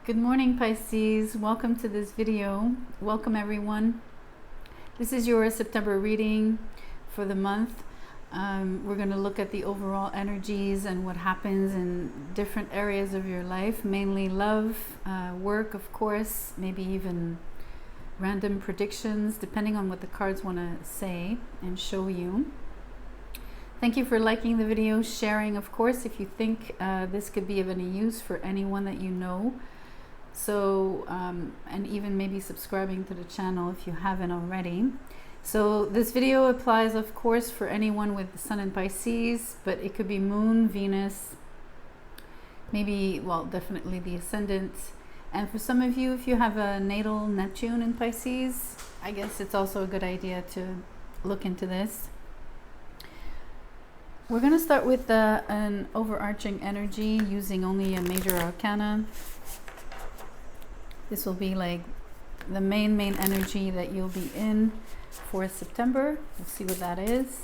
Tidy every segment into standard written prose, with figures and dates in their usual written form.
Good morning, Pisces. Welcome to this video. Welcome, everyone. This is your September reading for the month. We're going to look at the overall energies and what happens in different areas of your life, mainly love, work, of course, maybe even random predictions, depending on what the cards want to say and show you. Thank you for liking the video, sharing, of course, if you think this could be of any use for anyone that you know. So, and even maybe subscribing to the channel if you haven't already. So this video applies, of course, for anyone with the Sun in Pisces, but it could be Moon, Venus, maybe, well, definitely the Ascendant. And for some of you, if you have a natal Neptune in Pisces, I guess it's also a good idea to look into this. We're going to start with an overarching energy using only a major arcana. This will be like the main energy that you'll be in for September. We'll see what that is.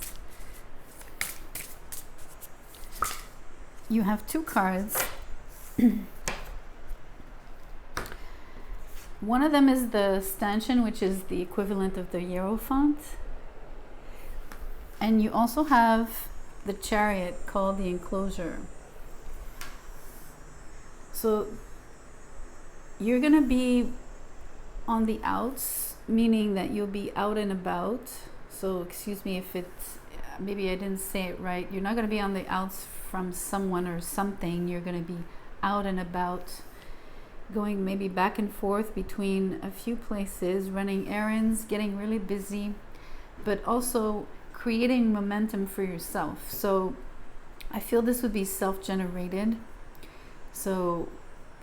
You have two cards. One of them is the stanchion, which is the equivalent of the Hierophant. And you also have the Chariot, called the Enclosure. So you're going to be on the outs, meaning that you'll be out and about. So excuse me if it's, maybe I didn't say it right. You're not going to be on the outs from someone or something. You're going to be out and about, going maybe back and forth between a few places, running errands, getting really busy, but also creating momentum for yourself. So I feel this would be self-generated. So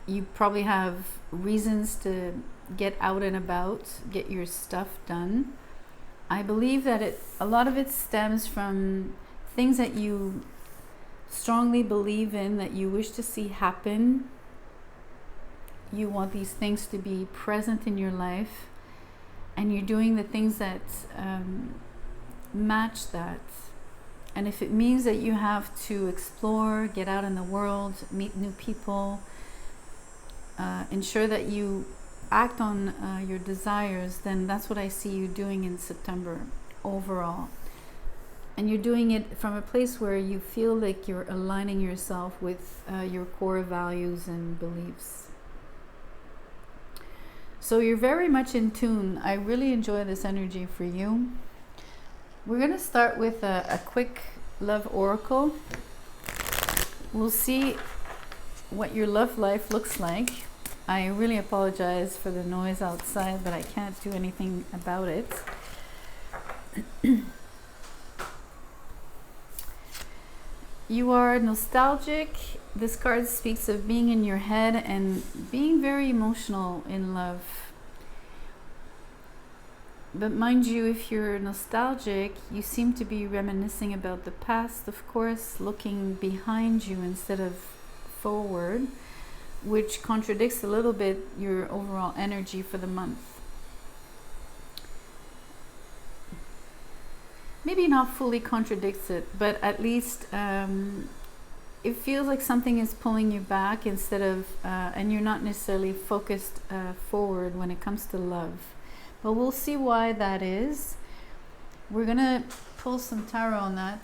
you probably have reasons to get out and about, get your stuff done. I believe that a lot of it stems from things that you strongly believe in, that you wish to see happen. You want these things to be present in your life, and you're doing the things that match that. And if it means that you have to explore, get out in the world, meet new people, ensure that you act on your desires, then that's what I see you doing in September overall. And you're doing it from a place where you feel like you're aligning yourself with your core values and beliefs. So you're very much in tune. I really enjoy this energy for you. We're going to start with a quick love oracle. We'll see what your love life looks like. I really apologize for the noise outside, but I can't do anything about it. You are nostalgic. This card speaks of being in your head and being very emotional in love. But mind you, if you're nostalgic, you seem to be reminiscing about the past, of course, looking behind you instead of forward, which contradicts a little bit your overall energy for the month. Maybe not fully contradicts it, but at least it feels like something is pulling you back instead of, and you're not necessarily focused forward when it comes to love. But we'll see why that is. We're gonna pull some tarot on that.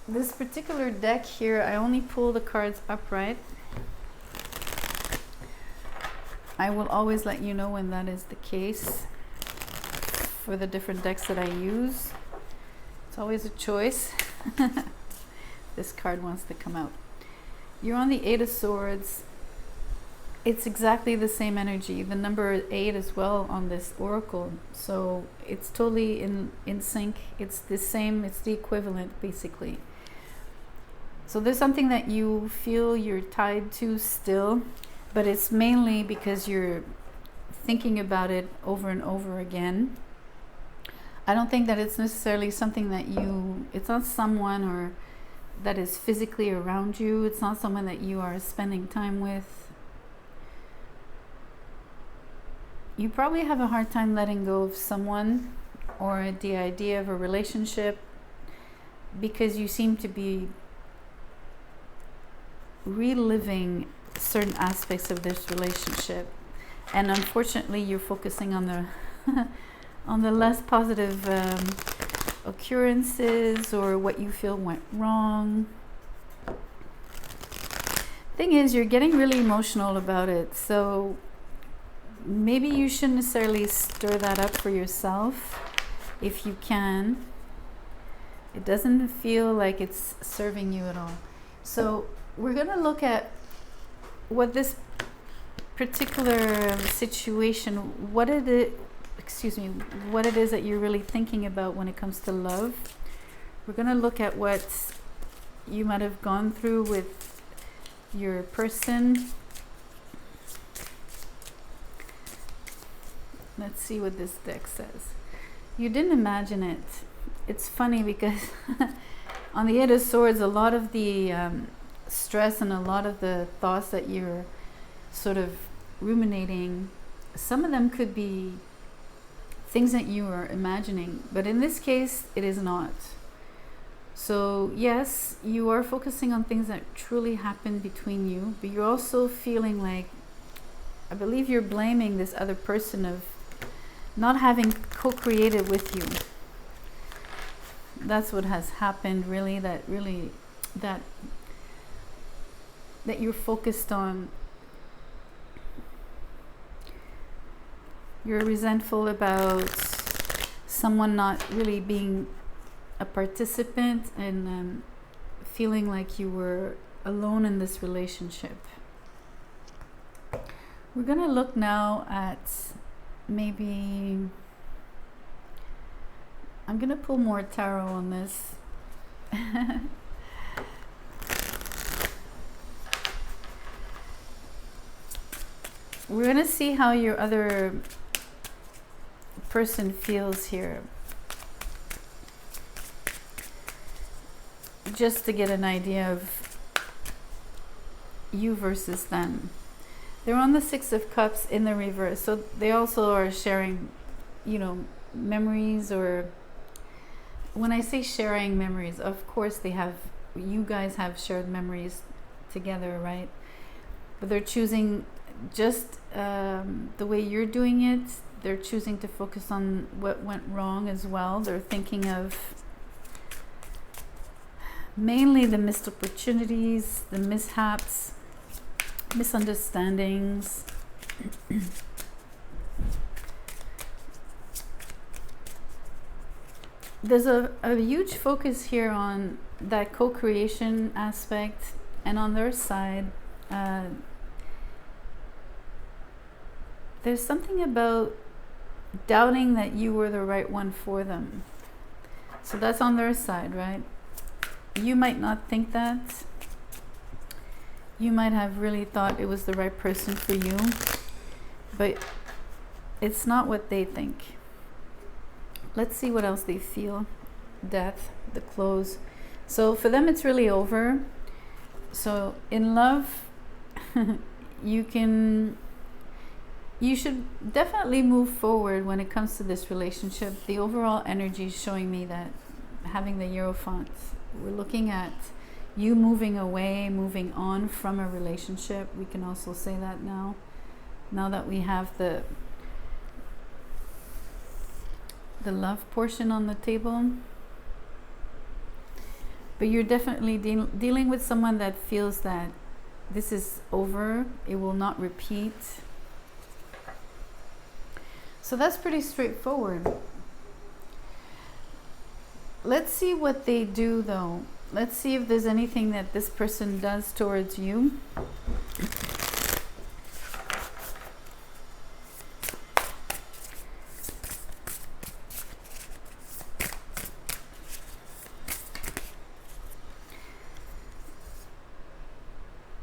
This particular deck here, I only pull the cards upright. I will always let you know when that is the case for the different decks that I use. It's always a choice. This card wants to come out. You're on the Eight of Swords. It's exactly the same energy, the number 8 as well on this oracle. So it's totally in sync. It's the same, it's the equivalent basically. So there's something that you feel you're tied to still, but it's mainly because you're thinking about it over and over again. I don't think that it's necessarily something that it's not someone or that is physically around you. It's not someone that you are spending time with. You probably have a hard time letting go of someone or the idea of a relationship because you seem to be reliving certain aspects of this relationship, and unfortunately you're focusing on the on the less positive occurrences or what you feel went wrong. Thing is, you're getting really emotional about it, so maybe you shouldn't necessarily stir that up for yourself if you can. It doesn't feel like it's serving you at all. So we're going to look at what this particular situation, what it is that you're really thinking about when it comes to love. We're going to look at what you might have gone through with your person. Let's see what this deck says. You didn't imagine it. It's funny because on the Eight of Swords, a lot of the stress and a lot of the thoughts that you're sort of ruminating, some of them could be things that you are imagining, but in this case, it is not. So yes, you are focusing on things that truly happened between you, but you're also feeling like, I believe you're blaming this other person of not having co-created with you. That's what has happened, really, that you're focused on. You're resentful about someone not really being a participant and feeling like you were alone in this relationship. We're going to look now at maybe, I'm going to pull more tarot on this. We're going to see how your other person feels here, just to get an idea of you versus them. They're on the Six of Cups in the reverse, so they also are sharing, memories. Or when I say sharing memories, of course you guys have shared memories together, right? But they're choosing just the way you're doing it. They're choosing to focus on what went wrong as well. They're thinking of mainly the missed opportunities, the mishaps, misunderstandings. There's a huge focus here on that co-creation aspect, and on their side, there's something about doubting that you were the right one for them. So that's on their side, right? You might not think that. You might have really thought it was the right person for you, but it's not what they think. Let's see what else they feel. Death, the close. So for them, it's really over. So in love, you should definitely move forward when it comes to this relationship. The overall energy is showing me that, having the Hierophant, we're looking at you moving away, moving on from a relationship. We can also say that now that we have the love portion on the table. But you're definitely dealing with someone that feels that this is over, it will not repeat. So that's pretty straightforward. Let's see what they do, though. Let's see if there's anything that this person does towards you.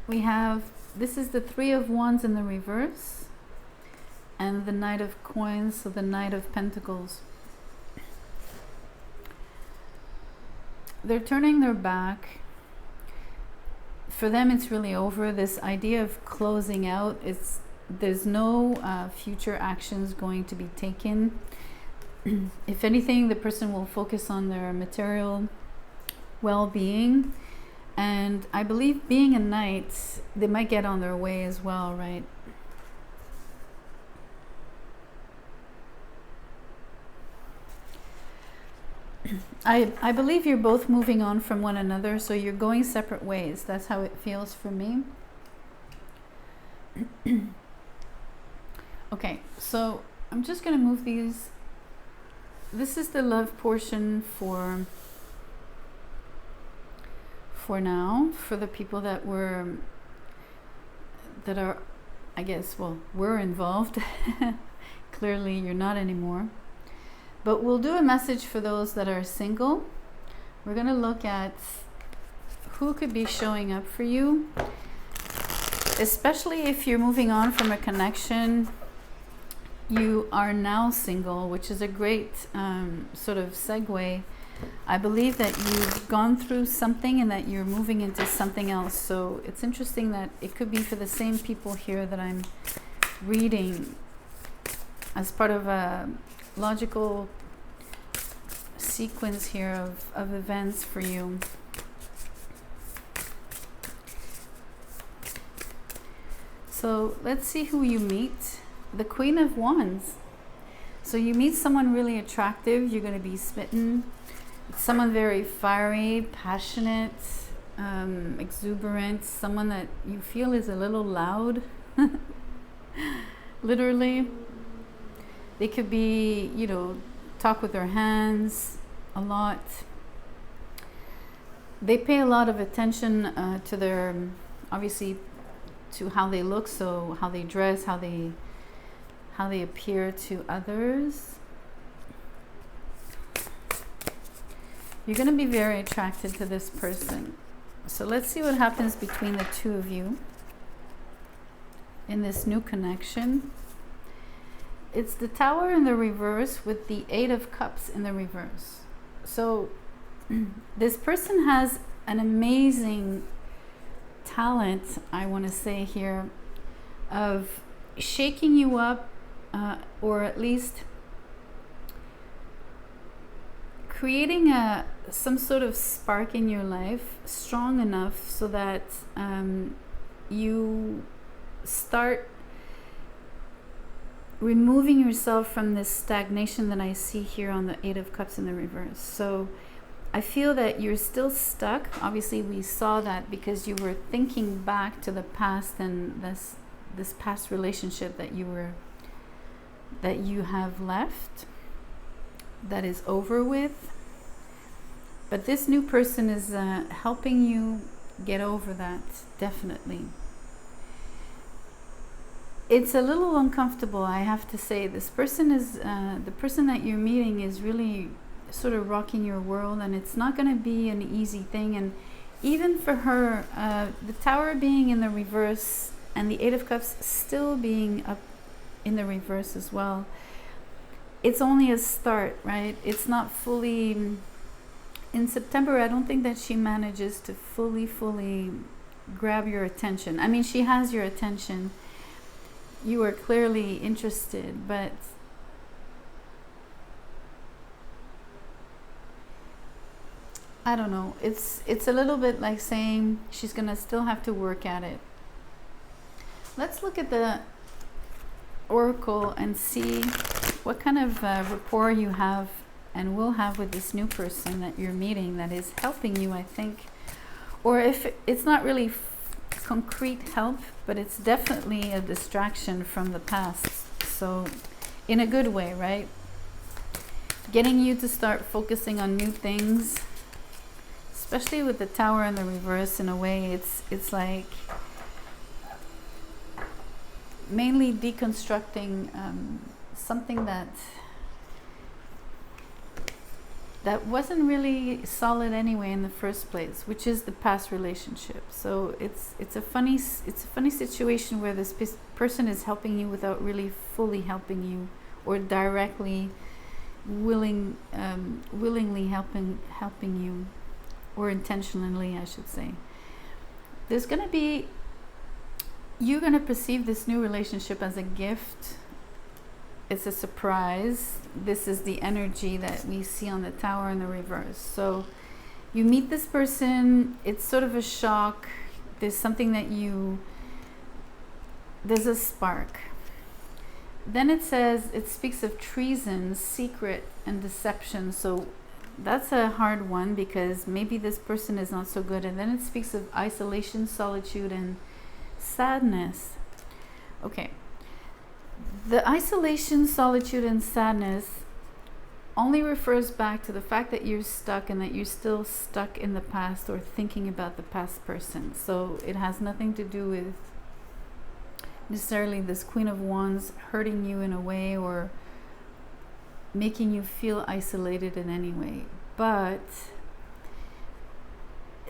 We have, this is the Three of Wands in the reverse, and the Knight of Coins, so the Knight of Pentacles. They're turning their back. For them, it's really over. This idea of closing out, there's no future actions going to be taken. If anything, the person will focus on their material well-being. And I believe being a knight, they might get on their way as well, right? I believe you're both moving on from one another, so you're going separate ways. That's how it feels for me. Okay, so I'm just going to move these. This is the love portion for now, for the people that are, I guess, well, were involved. Clearly you're not anymore. But we'll do a message for those that are single. We're going to look at who could be showing up for you, especially if you're moving on from a connection. You are now single, which is a great sort of segue. I believe that you've gone through something and that you're moving into something else. So it's interesting that it could be for the same people here that I'm reading as part of a logical sequence here of events for you. So let's see who you meet. The Queen of Wands. So you meet someone really attractive. You're going to be smitten. Someone very fiery, passionate, exuberant. Someone that you feel is a little loud. Literally. They could be, you know, talk with their hands a lot. They pay a lot of attention to their, obviously, to how they look, so how they dress, how they appear to others. You're going to be very attracted to this person. So let's see what happens between the two of you in this new connection. It's the Tower in the reverse with the Eight of Cups in the reverse. So this person has an amazing talent, I want to say here, of shaking you up, or at least creating some sort of spark in your life strong enough so that you start removing yourself from this stagnation that I see here on the Eight of Cups in the reverse. So I feel that you're still stuck. Obviously we saw that because you were thinking back to the past and this past relationship that you have left, that is over with. But this new person is helping you get over that, definitely. It's a little uncomfortable, I have to say. This person is, the person that you're meeting is really sort of rocking your world, and it's not going to be an easy thing. And even for her, the Tower being in the reverse and the Eight of Cups still being up in the reverse as well, it's only a start, right? It's not fully... In September, I don't think that she manages to fully grab your attention. I mean, she has your attention. You are clearly interested, but I don't know. It's a little bit like saying she's gonna still have to work at it. Let's look at the Oracle and see what kind of rapport you have and will have with this new person that you're meeting that is helping you, I think. Or if it's not really concrete help, but it's definitely a distraction from the past. So in a good way, right? Getting you to start focusing on new things, especially with the Tower in the reverse. In a way, it's like mainly deconstructing something that wasn't really solid anyway in the first place, which is the past relationship. So it's a funny situation where this person is helping you without really fully helping you, or directly willingly helping you, or intentionally, I should say. There's going to be, you're going to perceive this new relationship as a gift. It's a surprise. This is the energy that we see on the Tower in the reverse. So You meet this person, it's sort of a shock. There's something that there's a spark. Then it says, it speaks of treason, secret, and deception. So that's a hard one, because maybe this person is not so good. And then it speaks of isolation, solitude, and sadness. Okay. The isolation, solitude, and sadness only refers back to the fact that you're stuck, and that you're still stuck in the past or thinking about the past person. So it has nothing to do with necessarily this Queen of Wands hurting you in a way or making you feel isolated in any way. But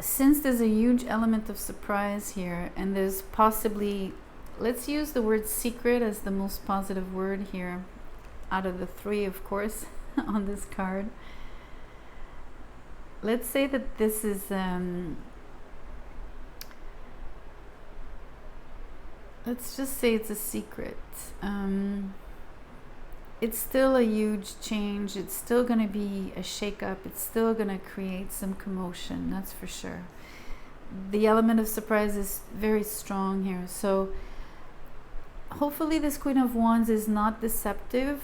since there's a huge element of surprise here, and there's possibly, let's use the word secret as the most positive word here out of the three, of course, on this card. Let's say that this is let's just say it's a secret. It's still a huge change. It's still going to be a shake-up. It's still going to create some commotion, that's for sure. The element of surprise is very strong here. So hopefully this Queen of Wands is not deceptive.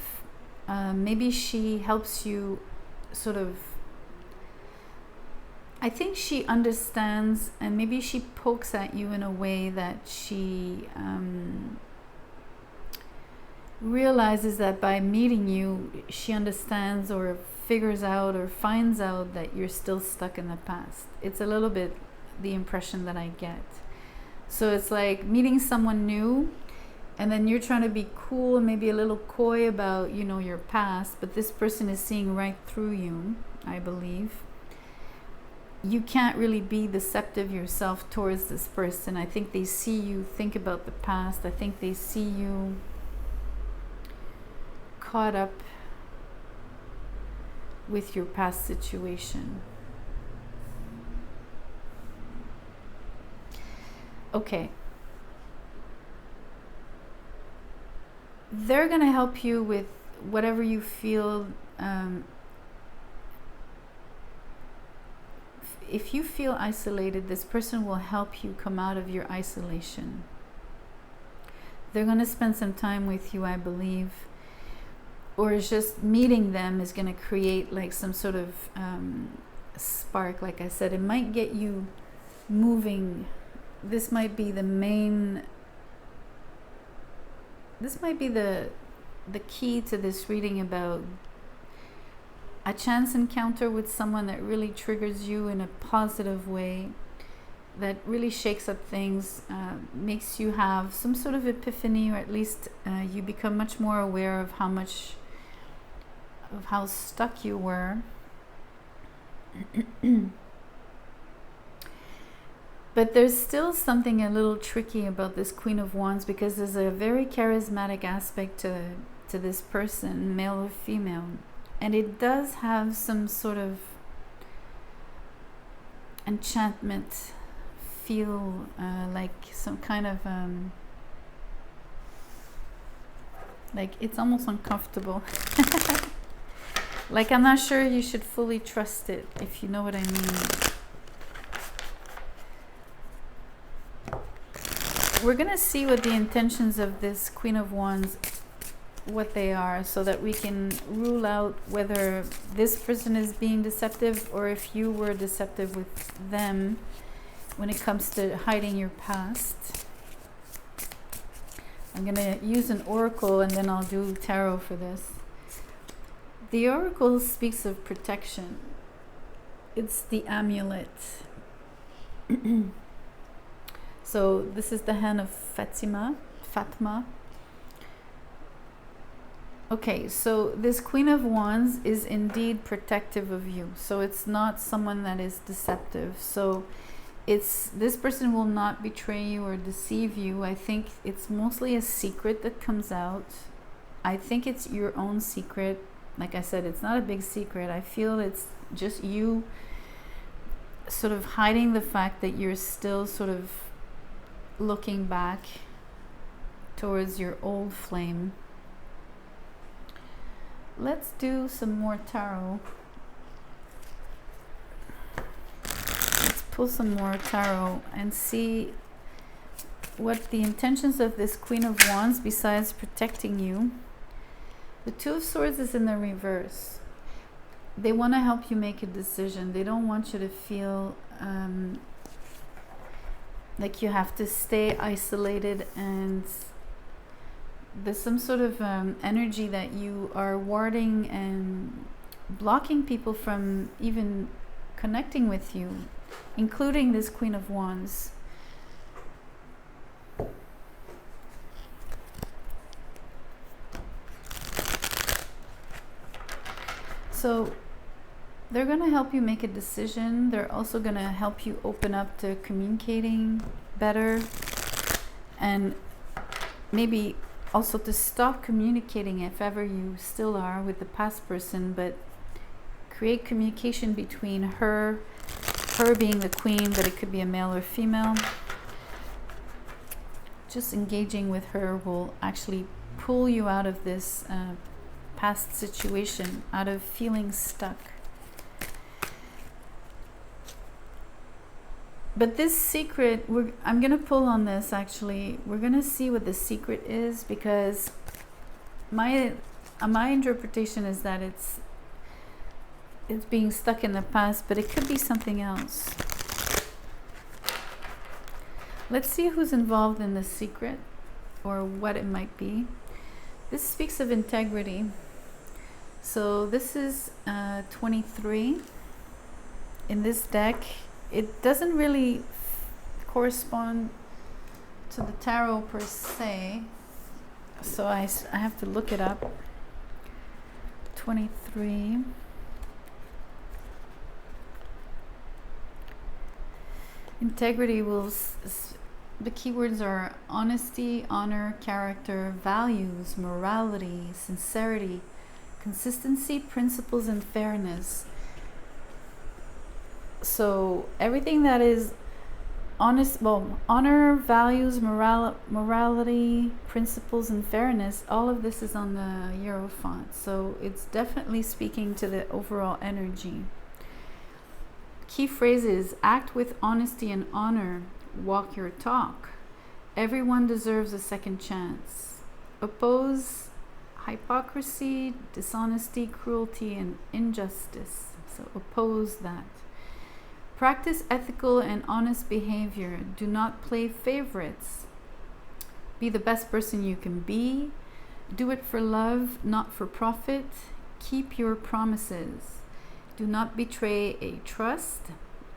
Maybe she helps you sort of, I think she understands, and maybe she pokes at you in a way that she realizes that by meeting you, she understands or figures out or finds out that you're still stuck in the past. It's a little bit the impression that I get. So it's like meeting someone new, and then you're trying to be cool and maybe a little coy about, you know, your past, but this person is seeing right through you, I believe. You can't really be deceptive yourself towards this person. I think they see you think about the past. I think they see you caught up with your past situation. Okay. They're going to help you with whatever you feel. If you feel isolated, this person will help you come out of your isolation. They're going to spend some time with you, I believe. Or it's just meeting them is going to create like some sort of spark. Like I said, it might get you moving. This might be the main, this might be the key to this reading, about a chance encounter with someone that really triggers you in a positive way, that really shakes up things, makes you have some sort of epiphany, or at least you become much more aware of how stuck you were. But there's still something a little tricky about this Queen of Wands, because there's a very charismatic aspect to this person, male or female. And it does have some sort of enchantment feel, like some kind of, like it's almost uncomfortable. Like I'm not sure you should fully trust it, if you know what I mean. We're going to see what the intentions of this Queen of Wands, what they are, so that we can rule out whether this person is being deceptive, or if you were deceptive with them when it comes to hiding your past. I'm going to use an oracle, and then I'll do tarot for this. The oracle speaks of protection. It's the amulet. So this is the hand of Fatma. Okay, so this Queen of Wands is indeed protective of you. So it's not someone that is deceptive. So this person will not betray you or deceive you. I think it's mostly a secret that comes out. I think it's your own secret. Like I said, it's not a big secret. I feel it's just you sort of hiding the fact that you're still sort of looking back towards your old flame. Let's do some more tarot. pull some more tarot and see what the intentions of this Queen of Wands besides protecting you. The Two of Swords is in the reverse. They want to help you make a decision. They don't want you to feel like you have to stay isolated, and there's some sort of energy that you are warding and blocking people from even connecting with you, including this Queen of Wands. So they're going to help you make a decision. They're also going to help you open up to communicating better, and maybe also to stop communicating if ever you still are with the past person, but create communication between her being the queen, but it could be a male or female. Just engaging with her will actually pull you out of this past situation, out of feeling stuck. But this secret, I'm going to pull on this actually. We're going to see what the secret is, because my interpretation is that it's being stuck in the past, but it could be something else. Let's see who's involved in the secret or what it might be. This speaks of integrity. So this is 23 in this deck. It doesn't really correspond to the tarot per se, so I have to look it up. 23. Integrity will, the keywords are honesty, honor, character, values, morality, sincerity, consistency, principles, and fairness. So everything that is honest, well, honor, values, morality, principles, and fairness, all of this is on the Hierophant. So it's definitely speaking to the overall energy. Key phrases: act with honesty and honor, walk your talk, everyone deserves a second chance, oppose hypocrisy, dishonesty, cruelty, and injustice. So oppose that. Practice ethical and honest behavior. Do not play favorites. Be the best person you can be. Do it for love, not for profit. Keep your promises. Do not betray a trust.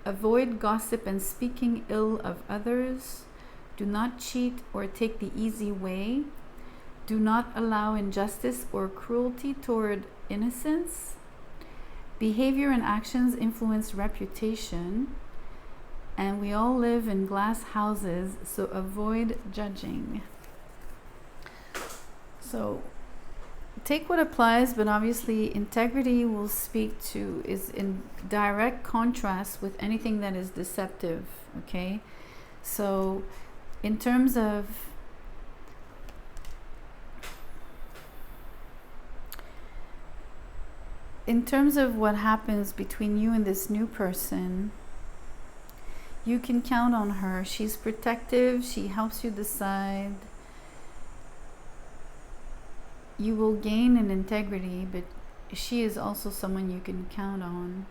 Avoid gossip and speaking ill of others. Do not cheat or take the easy way. Do not allow injustice or cruelty toward innocence. Behavior and actions influence reputation. And we all live in glass houses, so avoid judging. So take what applies, but obviously integrity will speak to, is in direct contrast with anything that is deceptive, okay? So in terms of what happens between you and this new person, you can count on her. She's protective, she helps you decide. You will gain in integrity, but she is also someone you can count on.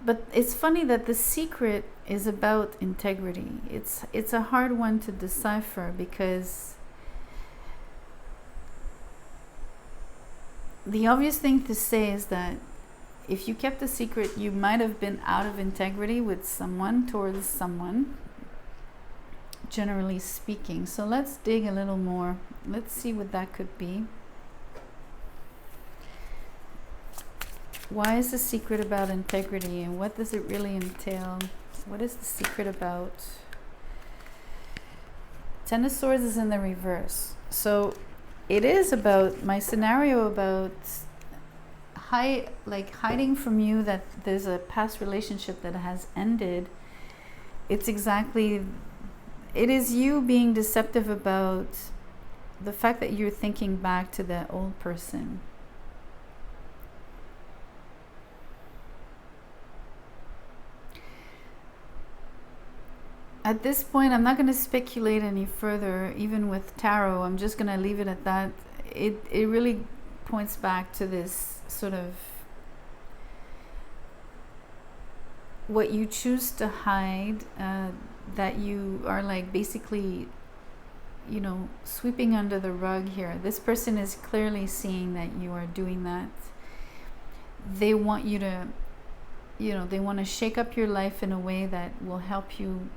But it's funny that the secret is about integrity. It's a hard one to decipher, because the obvious thing to say is that if you kept the secret, you might have been out of integrity with someone, towards someone, generally speaking. So let's dig a little more. Let's see what that could be. Why is the secret about integrity, and what does it really entail? What is the secret about? Ten of Swords is in the reverse. So it is about my scenario about hiding from you that there's a past relationship that has ended. It's exactly, it is you being deceptive about the fact that you're thinking back to that old person. At this point, I'm not going to speculate any further, even with tarot. I'm just going to leave it at that. It really points back to this sort of what you choose to hide, that you are like basically, you know, sweeping under the rug here. This person is clearly seeing that you are doing that. They want you to, you know, they want to shake up your life in a way that will help you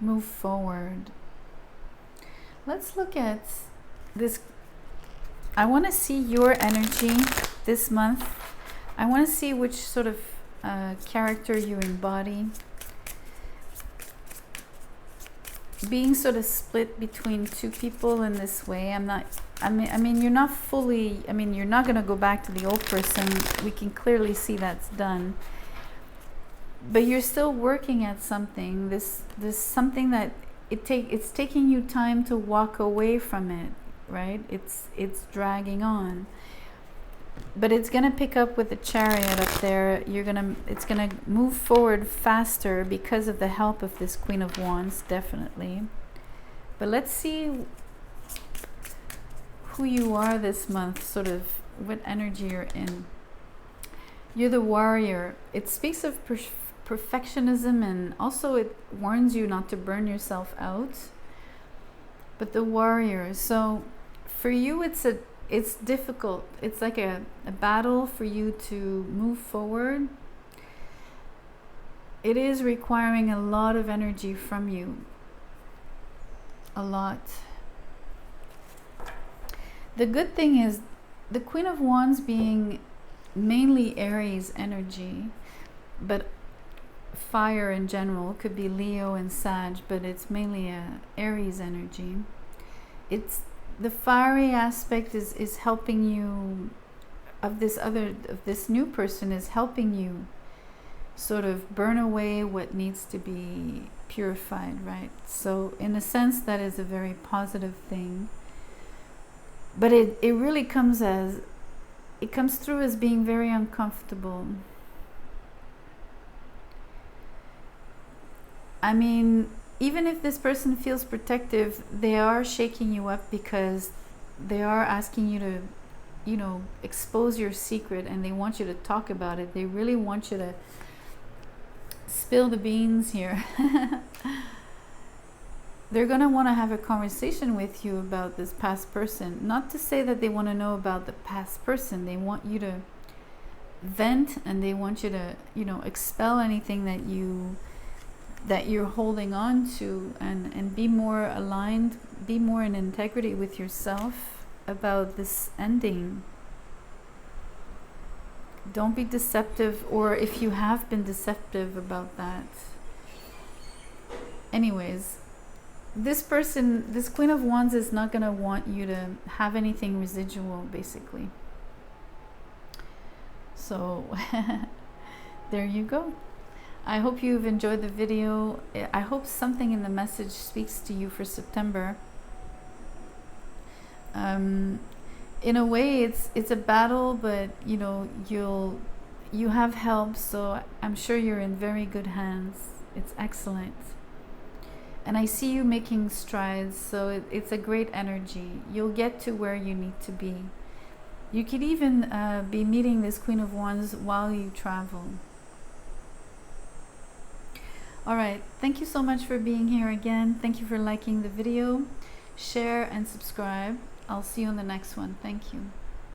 move forward. Let's look at this. I want to see your energy this month. I want to see which sort of character you embody. Being sort of split between two people in this way, I mean, you're not fully, I mean, you're not going to go back to the old person. We can clearly see that's done. But you're still working at something. This something that it's taking you time to walk away from it, right? It's dragging on. But it's going to pick up with the Chariot up there. It's going to move forward faster because of the help of this Queen of Wands, definitely. But let's see who you are this month, sort of what energy you're in. You're the Warrior. It speaks of perfectionism, and also it warns you not to burn yourself out. But the Warrior, so for you it's difficult. It's like a battle for you to move forward. It is requiring a lot of energy from you. A lot. The good thing is the Queen of Wands being mainly Aries energy, but fire in general, could be Leo and Sag, but it's mainly a Aries energy. It's the fiery aspect is helping you, of this new person is helping you sort of burn away what needs to be purified, right? So in a sense, that is a very positive thing. But it really comes through as being very uncomfortable. I mean, even if this person feels protective, they are shaking you up because they are asking you to, you know, expose your secret, and they want you to talk about it. They really want you to spill the beans here. They're going to want to have a conversation with you about this past person. Not to say that they want to know about the past person. They want you to vent, and they want you to, you know, expel anything that you're holding on to, and be more aligned, be more in integrity with yourself about this ending. Don't be deceptive, or if you have been deceptive about that. Anyways, this person, this Queen of Wands, is not going to want you to have anything residual, basically. So there you go. I hope you've enjoyed the video. I hope something in the message speaks to you for September. In a way, it's a battle, but you know, you have help, so I'm sure you're in very good hands. It's excellent. And I see you making strides, so it's a great energy. You'll get to where you need to be. You could even be meeting this Queen of Wands while you travel. All right, thank you so much for being here again. Thank you for liking the video. Share and subscribe. I'll see you on the next one. Thank you.